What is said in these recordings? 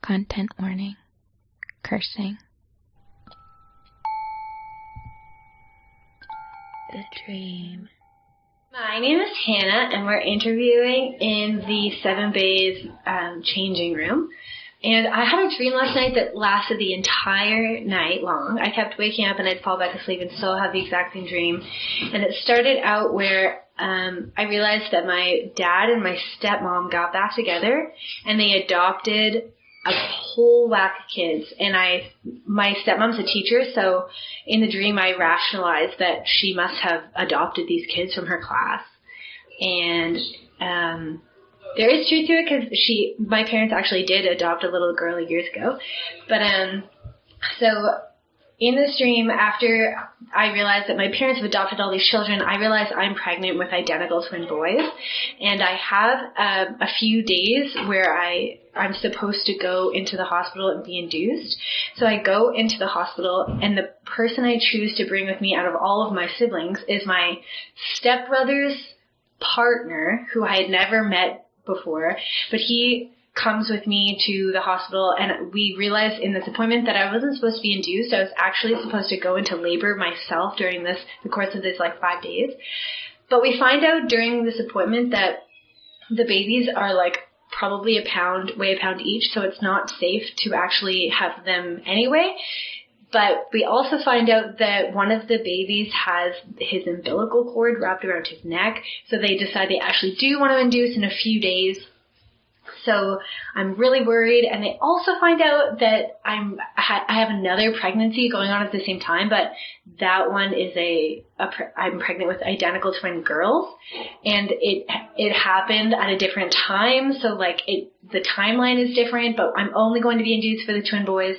Content warning. Cursing. The dream. My name is Hannah, and we're interviewing in the 7 Bays changing room. And I had a dream last night that lasted the entire night long. I kept waking up and I'd fall back asleep and still have the exact same dream. And it started out where I realized that my dad and my stepmom got back together and they adopted a whole whack of kids. And my stepmom's a teacher, so in the dream I rationalized that she must have adopted these kids from her class. And there is truth to it because my parents actually did adopt a little girl years ago. But so in this dream, after I realized that my parents have adopted all these children, I realized I'm pregnant with identical twin boys. And I have a few days where I'm supposed to go into the hospital and be induced. So I go into the hospital, and the person I choose to bring with me out of all of my siblings is my stepbrother's partner, who I had never met before, but he comes with me to the hospital, and we realized in this appointment that I wasn't supposed to be induced. I was actually supposed to go into labor myself during the course of this 5 days. But we find out during this appointment that the babies are probably weigh a pound each, so it's not safe to actually have them anyway. But we also find out that one of the babies has his umbilical cord wrapped around his neck, so they decide they actually do want to induce in a few days. So I'm really worried, and they also find out that I have another pregnancy going on at the same time, but that one is I'm pregnant with identical twin girls, and it happened at a different time, so the timeline is different, but I'm only going to be induced for the twin boys.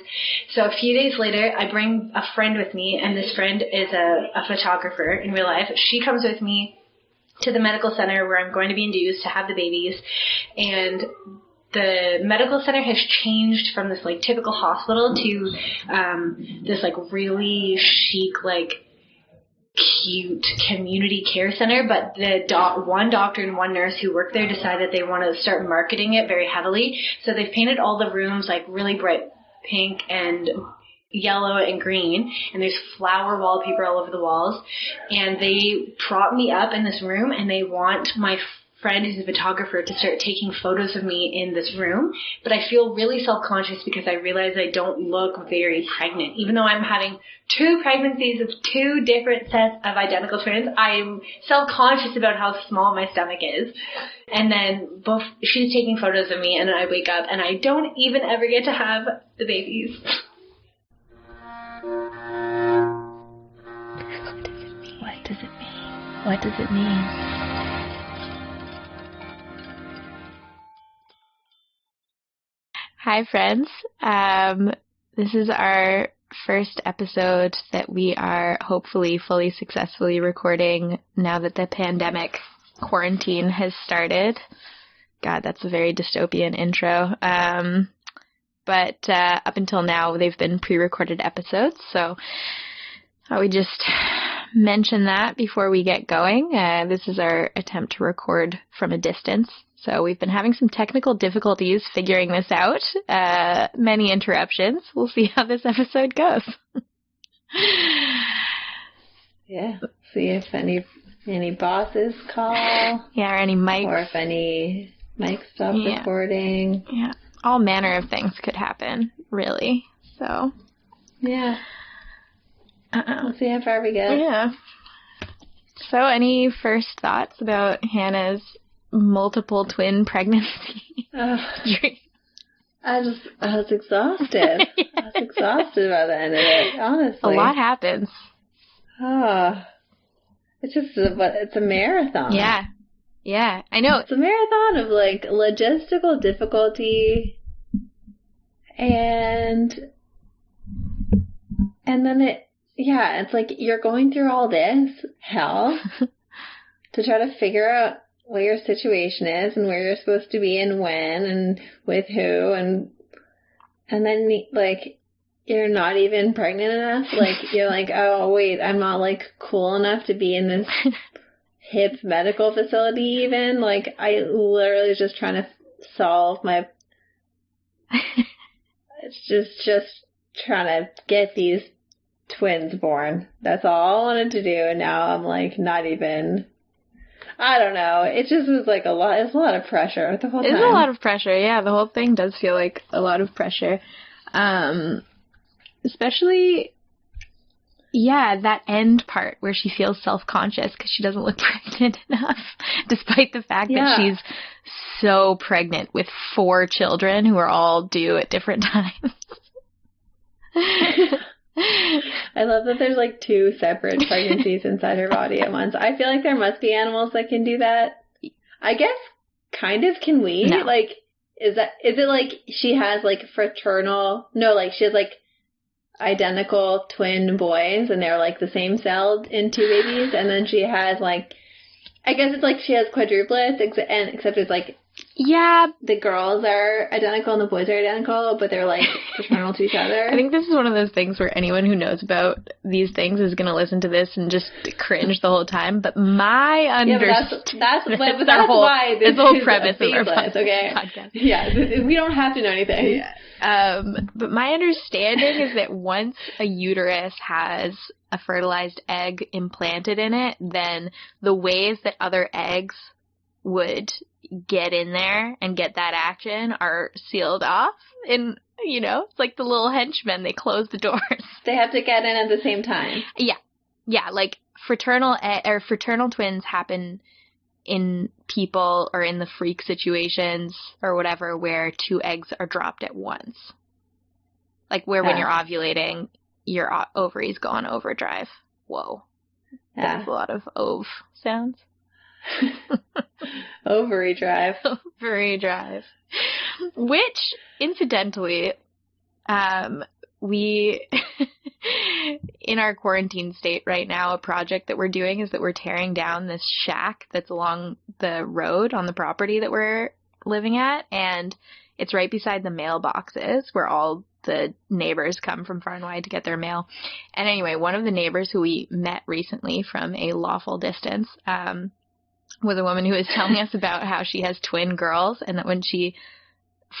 So a few days later, I bring a friend with me, and this friend is a photographer in real life. She comes with me to the medical center where I'm going to be induced to have the babies. And the medical center has changed from this typical hospital to this really chic, cute community care center. But the one doctor and one nurse who work there decided they want to start marketing it very heavily. So they've painted all the rooms really bright pink and yellow and green, and there's flower wallpaper all over the walls, and they prop me up in this room, and they want my friend who's a photographer to start taking photos of me in this room. But I feel really self-conscious because I realize I don't look very pregnant. Even though I'm having 2 pregnancies of 2 different sets of identical twins, I'm self-conscious about how small my stomach is. And then she's taking photos of me, and then I wake up, and I don't even ever get to have the babies. What does it mean? Hi, friends. This is our first episode that we are hopefully fully successfully recording now that the pandemic quarantine has started. God, that's a very dystopian intro. But up until now, they've been pre-recorded episodes, so I would just mention that before we get going. This is our attempt to record from a distance. So we've been having some technical difficulties figuring this out. Many interruptions. We'll see how this episode goes. Yeah. See if any bosses call. Yeah, or any mics. Or if any mics stop recording. Yeah. All manner of things could happen, really. So. Yeah. We'll see how far we get. Yeah. So, any first thoughts about Hannah's multiple twin pregnancy dream? I was exhausted. Yeah. I was exhausted by the end of it, honestly. A lot happens. It's a marathon. Yeah. Yeah, I know. It's a marathon of logistical difficulty, and then it's you're going through all this hell to try to figure out what your situation is and where you're supposed to be and when and with who, and then you're not even pregnant enough. You're oh wait, I'm not cool enough to be in this hip medical facility even. I literally was just trying to solve my just trying to get these twins born. That's all I wanted to do, and now I'm like not even. I don't know. It just was like a lot. It's a lot of pressure the whole time. It's a lot of pressure. Yeah, the whole thing does feel like a lot of pressure. Especially, yeah, that end part where she feels self-conscious because she doesn't look pregnant enough, despite the fact that she's so pregnant with 4 children who are all due at different times. I love that there's like 2 separate pregnancies inside her body at once. I feel like there must be animals that can do that. I guess kind of, can we? No. Like, is it like she has like she has like identical twin boys and they're like the same cell in 2 babies, and then she has like, I guess it's like she has quadruplets, except it's like, yeah, the girls are identical and the boys are identical, but they're like fraternal to each other. I think this is one of those things where anyone who knows about these things is going to listen to this and just cringe the whole time. But my understanding, that's why this the whole is premise a of our podcast. Okay, Yeah, we don't have to know anything. Yeah. But my understanding is that once a uterus has a fertilized egg implanted in it, then the ways that other eggs would get in there and get that action are sealed off. And, it's like the little henchmen, they close the doors. They have to get in at the same time. Yeah. Yeah, like fraternal twins happen in people or in the freak situations or whatever where 2 eggs are dropped at once. Like where when you're ovulating, your ovaries go on overdrive. Whoa. Yeah. That's a lot of ov sounds. Ovary drive. Ovary drive. Which, incidentally, we, in our quarantine state right now, a project that we're doing is that we're tearing down this shack that's along the road on the property that we're living at, and it's right beside the mailboxes where all the neighbors come from far and wide to get their mail. And anyway, one of the neighbors who we met recently from a lawful distance, was a woman who was telling us about how she has twin girls, and that when she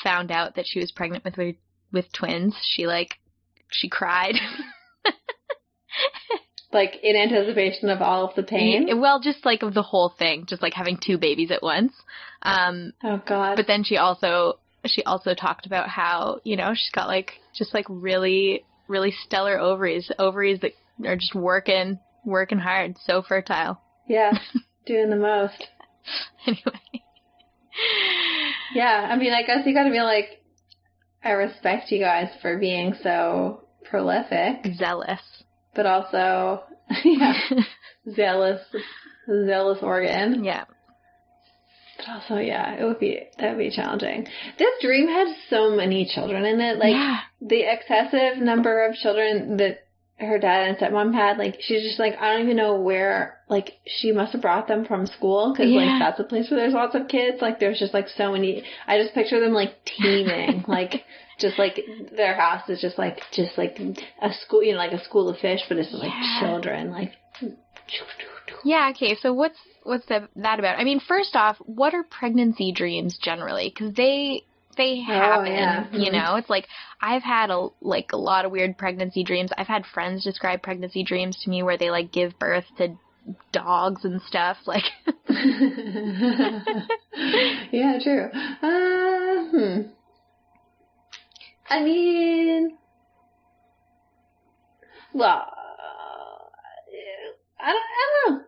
found out that she was pregnant with twins, she cried. Like in anticipation of all of the pain? Well, just like of the whole thing, just like having 2 babies at once. Oh God. But then she also talked about how, she's got just really, really stellar ovaries that are just working hard, so fertile. Yeah. Doing the most. Anyway. Yeah, I mean, I guess you gotta be like, I respect you guys for being so prolific. Zealous. But also, yeah, zealous organ. Yeah. But also, yeah, that would be challenging. This dream had so many children in it. Like, the excessive number of children that her dad and stepmom had, she's just I don't even know where, she must have brought them from school, because, that's a place where there's lots of kids. There's just, so many, I just picture them, teeming, just, their house is just a school, a school of fish, but it's, children, Yeah, okay, so what's that about? I mean, first off, what are pregnancy dreams generally? Because they happen, It's I've had a lot of weird pregnancy dreams. I've had friends describe pregnancy dreams to me where they give birth to dogs and stuff. Yeah, true. I mean, well, I don't know.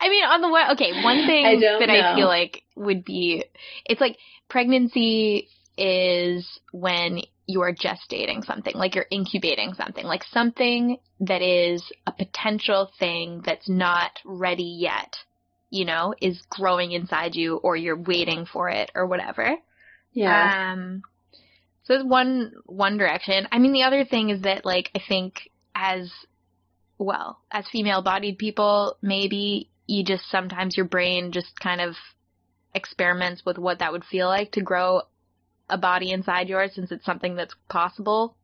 I mean, on the one, okay, one thing I feel like would be, it's pregnancy is when you are gestating something, you're incubating something, something that is a potential thing that's not ready yet, is growing inside you, or you're waiting for it or whatever. Yeah. So it's one direction. I mean, the other thing is that, I think as female-bodied people, maybe you just sometimes your brain just kind of experiments with what that would feel like to grow a body inside yours, since it's something that's possible,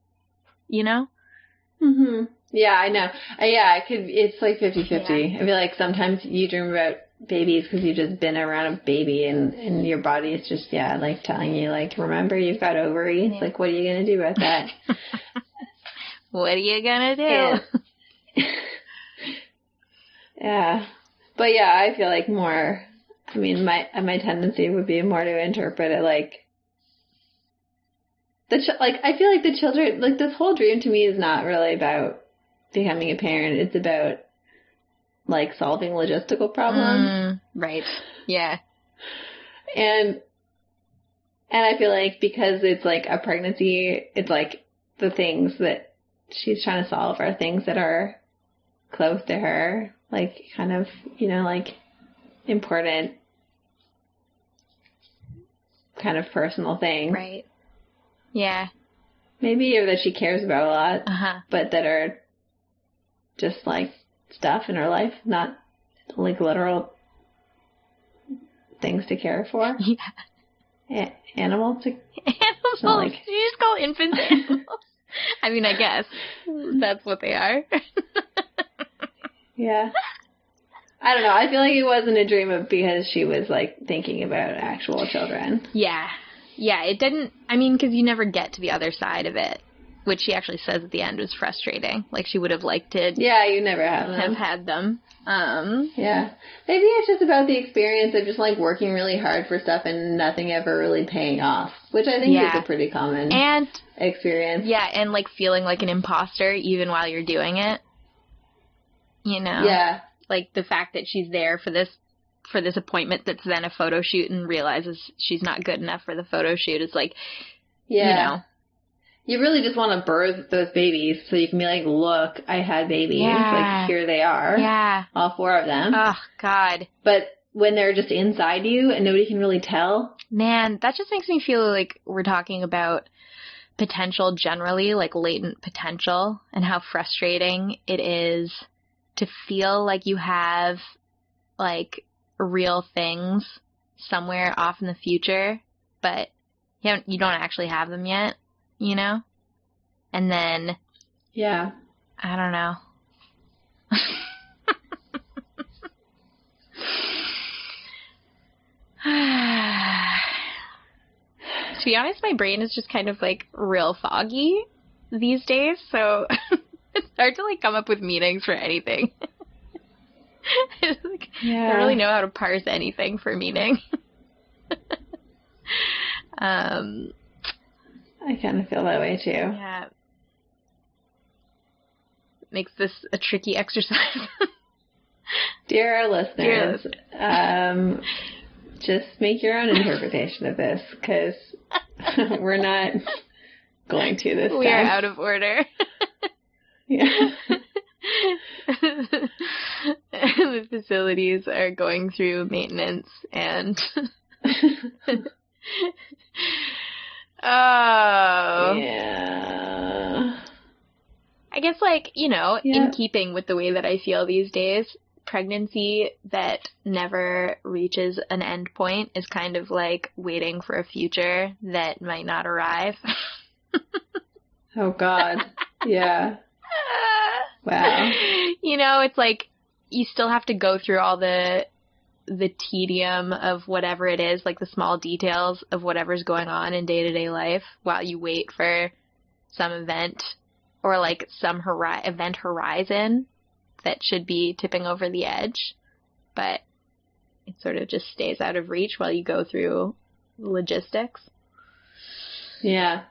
Mhm. Yeah, I know. Yeah, it's 50-50. I feel like sometimes you dream about babies because you've just been around a baby and your body is just, like telling you, like, remember, you've got ovaries. Yeah. Like, what are you going to do about that? What are you going to do? Yeah. But yeah, I feel like more, I mean, my tendency would be more to interpret it like, I feel like the children, like, this whole dream to me is not really about becoming a parent. It's about, like, solving logistical problems. Right. Yeah. And I feel like because it's, like, a pregnancy, it's, like, the things that she's trying to solve are things that are close to her, like, kind of, like, important kind of personal things. Right. Yeah. Maybe, or that she cares about a lot, but that are just, like, stuff in her life, not, like, literal things to care for. Yeah. Animals? Animals? Like, did you just call infants animals? I mean, I guess that's what they are. Yeah. I don't know. I feel like it wasn't a dream because she was, like, thinking about actual children. Yeah. Yeah, it didn't, I mean, because you never get to the other side of it, which she actually says at the end was frustrating. Like, she would have liked to you never have had them. Yeah. Maybe it's just about the experience of just, like, working really hard for stuff and nothing ever really paying off, which I think is a pretty common experience. Yeah, and, like, feeling like an imposter even while you're doing it. Yeah. Like, the fact that she's there for this appointment that's then a photo shoot and realizes she's not good enough for the photo shoot is like, You really just want to birth those babies so you can be like, look, I had babies. Yeah. Like, here they are. Yeah. All 4 of them. Oh, God. But when they're just inside you and nobody can really tell. Man, that just makes me feel like we're talking about potential generally, like latent potential, and how frustrating it is to feel like you have, like, real things somewhere off in the future, but you don't actually have them yet, And then... Yeah. I don't know. To be honest, my brain is just kind of, like, real foggy these days, so it's hard to, like, come up with meanings for anything. I don't really know how to parse anything for meaning. I kind of feel that way, too. Yeah. Makes this a tricky exercise. Dear our listeners, just make your own interpretation of this, because we're not going to this time. We are out of order. Yeah. The facilities are going through maintenance and yeah. I guess, like, in keeping with the way that I feel these days, pregnancy that never reaches an end point is kind of like waiting for a future that might not arrive. Oh, God. Yeah. Wow. It's like you still have to go through all the tedium of whatever it is, like the small details of whatever's going on in day-to-day life while you wait for some event or like some event horizon that should be tipping over the edge, but it sort of just stays out of reach while you go through logistics. Yeah.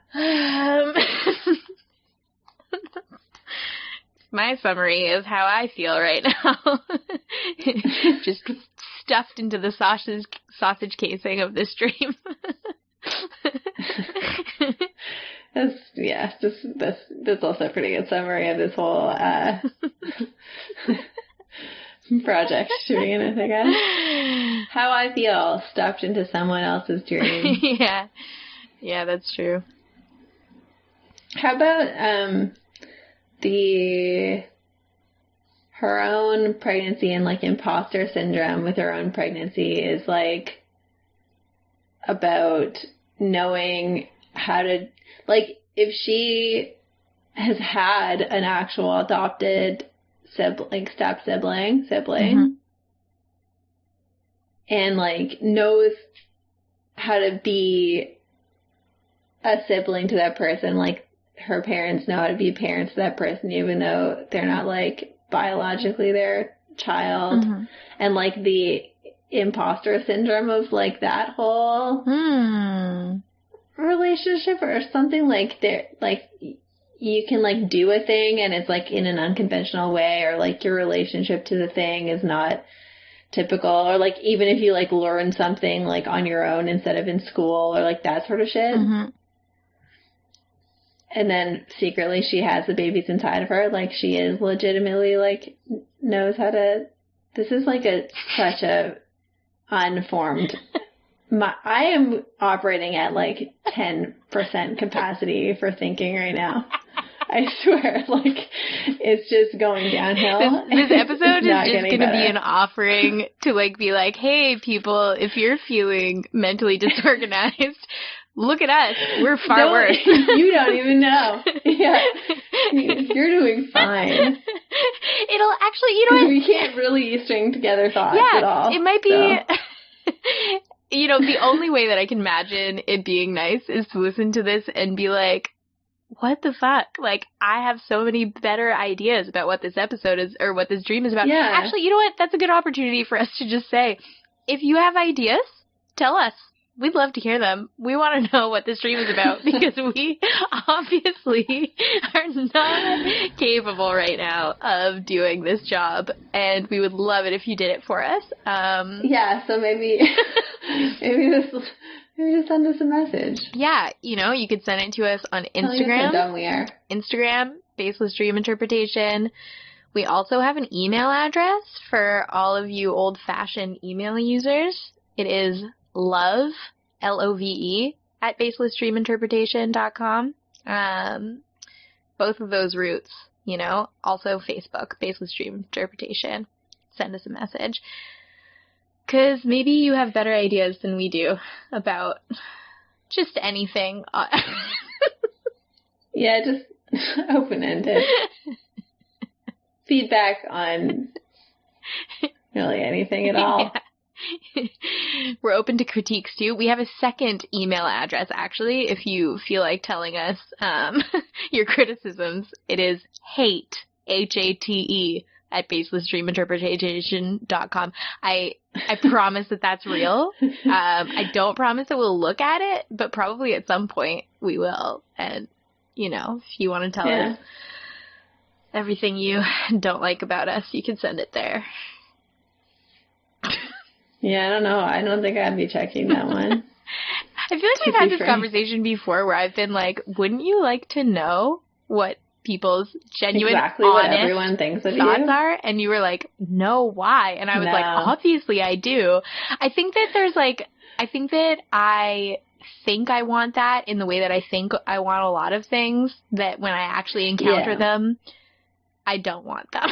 My summary is how I feel right now. Just stuffed into the sausage casing of this dream. That's also a pretty good summary of this whole project to begin with, I guess. How I feel, stuffed into someone else's dream. Yeah, that's true. How about her own pregnancy and like imposter syndrome with her own pregnancy is like about knowing how to, like, if she has had an actual adopted sibling, mm-hmm. and, like, knows how to be a sibling to that person. Like, her parents know how to be parents to that person, even though they're not, like, biologically their child. Mm-hmm. And, like, the imposter syndrome of, like, that whole relationship or something. Like, they're, like, you can, like, do a thing and it's, like, in an unconventional way, or, like, your relationship to the thing is not typical, or, like, even if you, like, learn something, like, on your own instead of in school, or, like, that sort of shit. Mm-hmm. And then secretly she has the babies inside of her. Like, she is legitimately, like, knows how to... This is, like, such a unformed... I am operating at, like, 10% capacity for thinking right now. I swear, like, it's just going downhill. This episode is Not just getting going to be better. an offering to, like, be like, hey, people, if you're feeling mentally disorganized, look at us. We're far worse. You don't even know. Yeah. You're doing fine. It'll actually, you know what? We can't really string together thoughts at all. It might be... You know, the only way that I can imagine it being nice is to listen to this and be like, what the fuck? Like, I have so many better ideas about what this episode is, or what this dream is about. Yeah. Actually, you know what? That's a good opportunity for us to just say, if you have ideas, tell us. We'd love to hear them. We want to know what this dream is about, because we obviously are not capable right now of doing this job, and we would love it if you did it for us. Yeah, so maybe just send us a message. Yeah, you know, you could send it to us on Instagram. Tell us how dumb we are. Instagram, Baseless Dream Interpretation. We also have an email address for all of you old-fashioned email users. It is love, L-O-V-E, at baselessdreaminterpretation.com. Both of those routes, you know. Also Facebook, Baseless Dream Interpretation. Send us a message. Because maybe you have better ideas than we do about just anything. Yeah, just open-ended. Feedback on really anything at all. Yeah. We're open to critiques too. We have a second email address, actually, if you feel like telling us your criticisms. It is hate, H-A-T-E, at baselessdreaminterpretation.com. I promise that that's real. I don't promise that we'll look at it, but probably at some point we will. And, you know, if you want to tell us everything you don't like about us, you can send it there. Yeah, I don't know. I don't think I'd be checking that one. I feel like we've had this conversation before where I've been like, wouldn't you like to know what people's genuine, exactly honest what everyone thinks of thoughts you are? And you were like, no, why? And I was like, obviously I do. I think that I think I want that in the way that I think I want a lot of things, that when I actually encounter them, I don't want them.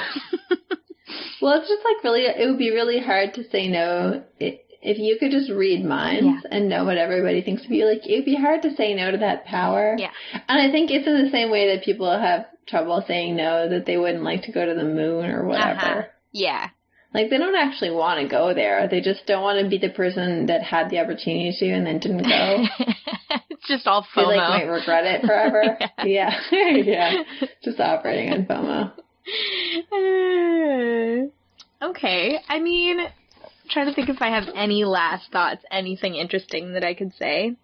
Well, it's just like it would be really hard to say no. If you could just read minds and know what everybody thinks of you, like, it would be hard to say no to that power. Yeah. And I think it's in the same way that people have trouble saying no, that they wouldn't like to go to the moon or whatever. Uh-huh. Yeah. Like, they don't actually want to go there. They just don't want to be the person that had the opportunity to and then didn't go. It's just all FOMO. They, like, might regret it forever. Yeah. Yeah. Just operating on FOMO. Okay. I mean, I'm trying to think if I have any last thoughts, anything interesting that I could say.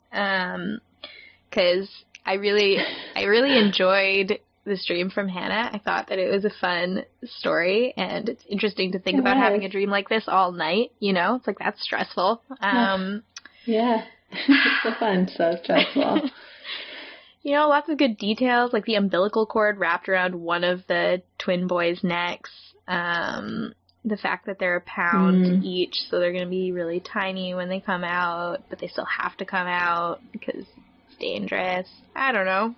'Cause I really enjoyed this dream from Hannah. I thought that it was a fun story, and it's interesting to think about having a dream like this all night, you know? It's like, that's stressful. Yeah. It's so fun, so stressful. You know, lots of good details, like the umbilical cord wrapped around one of the twin boys' necks. The fact that they're a pound each, so they're going to be really tiny when they come out, but they still have to come out because it's dangerous. I don't know.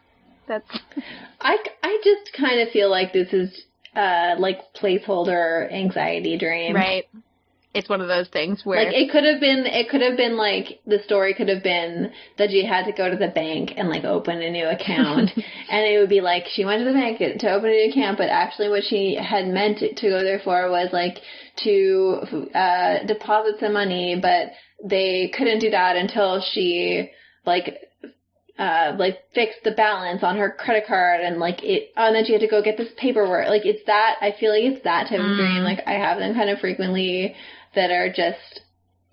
I just kind of feel like this is like placeholder anxiety dream. Right. it's one of those things where like, it could have been like, the story could have been that she had to go to the bank and like open a new account, and it would be like she went to the bank to open a new account, but actually what she had meant to go there for was like to deposit some money, but they couldn't do that until she like fixed the balance on her credit card, and and then she had to go get this paperwork. Like, it's that, I feel like it's that type of dream. Like, I have them kind of frequently that are just,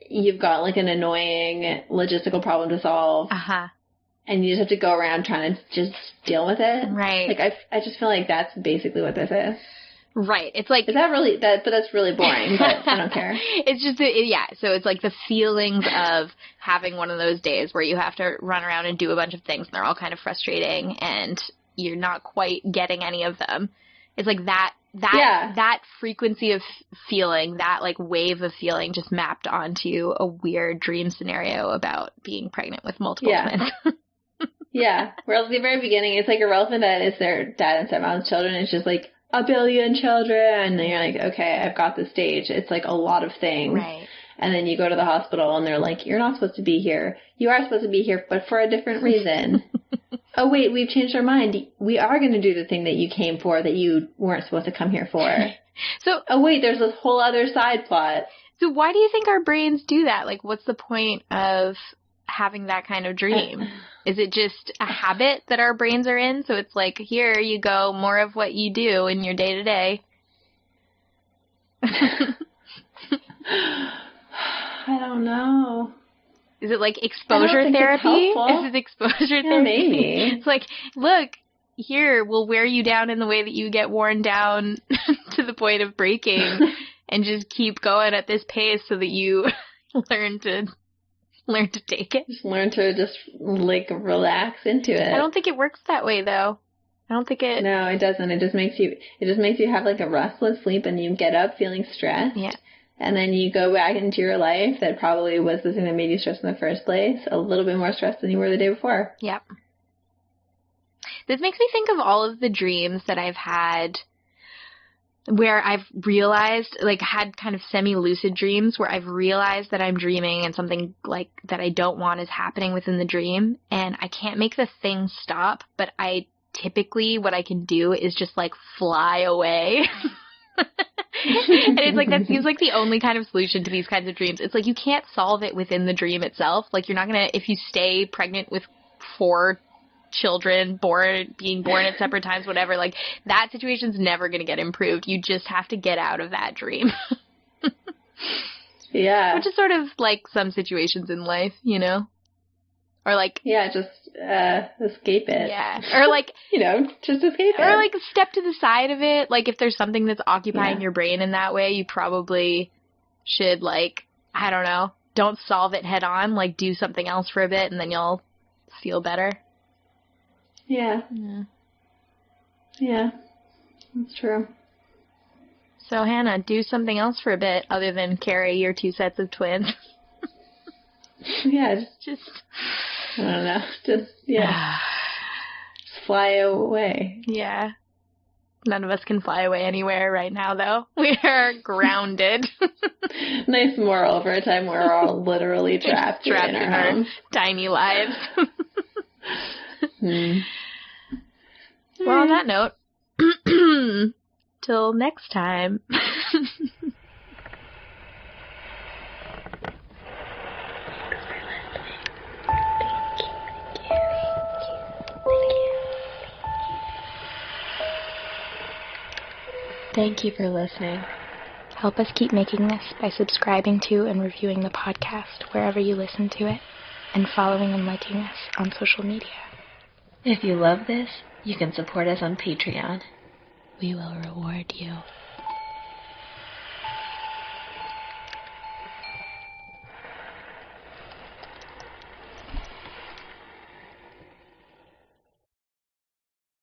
you've got like an annoying logistical problem to solve. And you just have to go around trying to just deal with it. Right. Like, I just feel like that's basically what this is. Right. It's like... Is that really... but that's really boring, but I don't care. It's just... So it's like the feelings of having one of those days where you have to run around and do a bunch of things, and they're all kind of frustrating, and you're not quite getting any of them. It's like that frequency of feeling, that like wave of feeling just mapped onto a weird dream scenario about being pregnant with multiple twins. Yeah. Whereas at the very beginning, it's like irrelevant that it's their dad and stepmom's children. It's just like, 1 billion children, and you're like, okay, I've got this stage. It's like a lot of things. Right. And then you go to the hospital, and they're like, you're not supposed to be here. You are supposed to be here, but for a different reason. Oh, wait, we've changed our mind. We are going to do the thing that you came for that you weren't supposed to come here for. Oh, wait, there's this whole other side plot. So why do you think our brains do that? Like, what's the point of having that kind of dream? Is it just a habit that our brains are in? So it's like, here you go, more of what you do in your day-to-day. I don't know. Is it like exposure therapy? Is it exposure therapy? Maybe. It's like, look, here, we'll wear you down in the way that you get worn down to the point of breaking, and just keep going at this pace so that you learn to take it. Just learn to just, like, relax into it. I don't think it works that way, though. I don't think it... No, it doesn't. It just makes you have, like, a restless sleep, and you get up feeling stressed. Yeah. And then you go back into your life that probably was the thing that made you stressed in the first place, a little bit more stressed than you were the day before. Yep. This makes me think of all of the dreams that I've had where I've realized, like, had kind of semi-lucid dreams where I've realized that I'm dreaming and something, like, that I don't want is happening within the dream, and I can't make the thing stop, but typically what I can do is just, like, fly away. And it's like, that seems like the only kind of solution to these kinds of dreams. It's like, you can't solve it within the dream itself. Like, you're not going to, if you stay pregnant with 4 children being born at separate times, whatever, like, that situation's never going to get improved. You just have to get out of that dream. Yeah. Which is sort of like some situations in life, you know? Or like... Yeah, just escape it. Yeah. Or like... just escape it. Or like step to the side of it. Like, if there's something that's occupying your brain in that way, you probably should, like, I don't know, don't solve it head on. Like, do something else for a bit, and then you'll feel better. Yeah. Yeah. That's true. So, Hannah, do something else for a bit other than carry your 2 sets of twins. Yeah. Just... I don't know. Just fly away. Yeah. None of us can fly away anywhere right now, though. We are grounded. Nice moral for a time where we're all literally trapped in our homes. Tiny lives. Well, on that note, till next time. Thank you for listening. Help us keep making this by subscribing to and reviewing the podcast wherever you listen to it, and following and liking us on social media. If you love this, you can support us on Patreon. We will reward you.